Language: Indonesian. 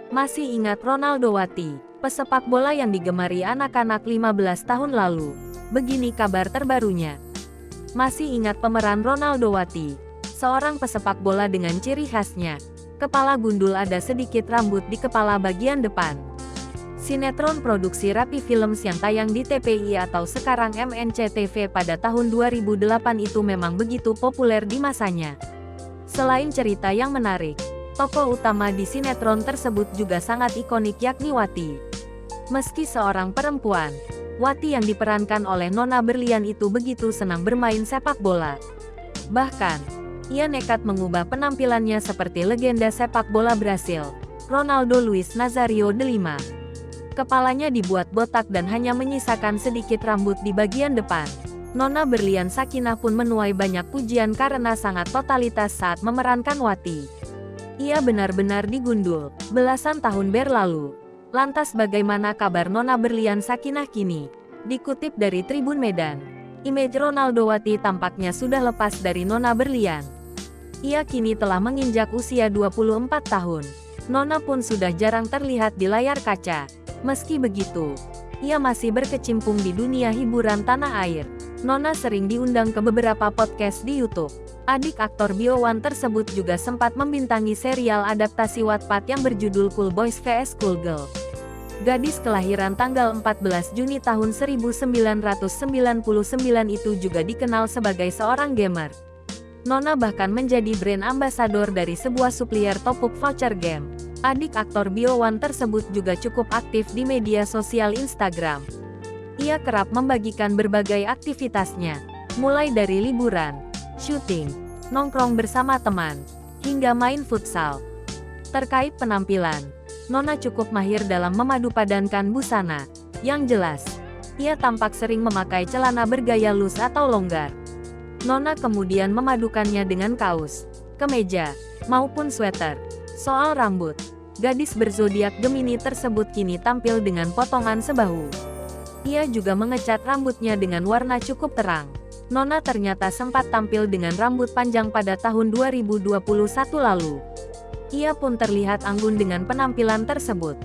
Masih ingat Ronaldo Wati, pesepak bola yang digemari anak-anak 15 tahun lalu? Begini kabar terbarunya. Masih ingat pemeran Ronaldo Wati, seorang pesepak bola dengan ciri khasnya, kepala gundul ada sedikit rambut di kepala bagian depan. Sinetron produksi Rapi Films yang tayang di TPI atau sekarang MNCTV pada tahun 2008 itu memang begitu populer di masanya. Selain cerita yang menarik, tokoh utama di sinetron tersebut juga sangat ikonik yakni Wati. Meski seorang perempuan, Wati yang diperankan oleh Nona Berlian itu begitu senang bermain sepak bola. Bahkan, ia nekat mengubah penampilannya seperti legenda sepak bola Brasil, Ronaldo Luiz Nazario de Lima. Kepalanya dibuat botak dan hanya menyisakan sedikit rambut di bagian depan. Nona Berlian Sakinah pun menuai banyak pujian karena sangat totalitas saat memerankan Wati. Ia benar-benar digundul belasan tahun berlalu. Lantas bagaimana kabar Nona Berlian Sakinah kini? Dikutip dari Tribun Medan, image Ronaldo Wati tampaknya sudah lepas dari Nona Berlian. Ia kini telah menginjak usia 24 tahun. Nona pun sudah jarang terlihat di layar kaca. Meski begitu, ia masih berkecimpung di dunia hiburan tanah air. Nona sering diundang ke beberapa podcast di YouTube. Adik aktor Biowan tersebut juga sempat membintangi serial adaptasi Wattpad yang berjudul Cool Boys vs Cool Girl. Gadis kelahiran tanggal 14 Juni tahun 1999 itu juga dikenal sebagai seorang gamer. Nona bahkan menjadi brand ambassador dari sebuah supplier topuk voucher game. Adik aktor Biowan tersebut juga cukup aktif di media sosial Instagram. Ia kerap membagikan berbagai aktivitasnya, mulai dari liburan, syuting, nongkrong bersama teman, hingga main futsal. Terkait penampilan, Nona cukup mahir dalam memadupadankan busana. Yang jelas, ia tampak sering memakai celana bergaya loose atau longgar. Nona kemudian memadukannya dengan kaos, kemeja, maupun sweater. Soal rambut, gadis berzodiak Gemini tersebut kini tampil dengan potongan sebahu. Ia juga mengecat rambutnya dengan warna cukup terang. Nona ternyata sempat tampil dengan rambut panjang pada tahun 2021 lalu. Ia pun terlihat anggun dengan penampilan tersebut.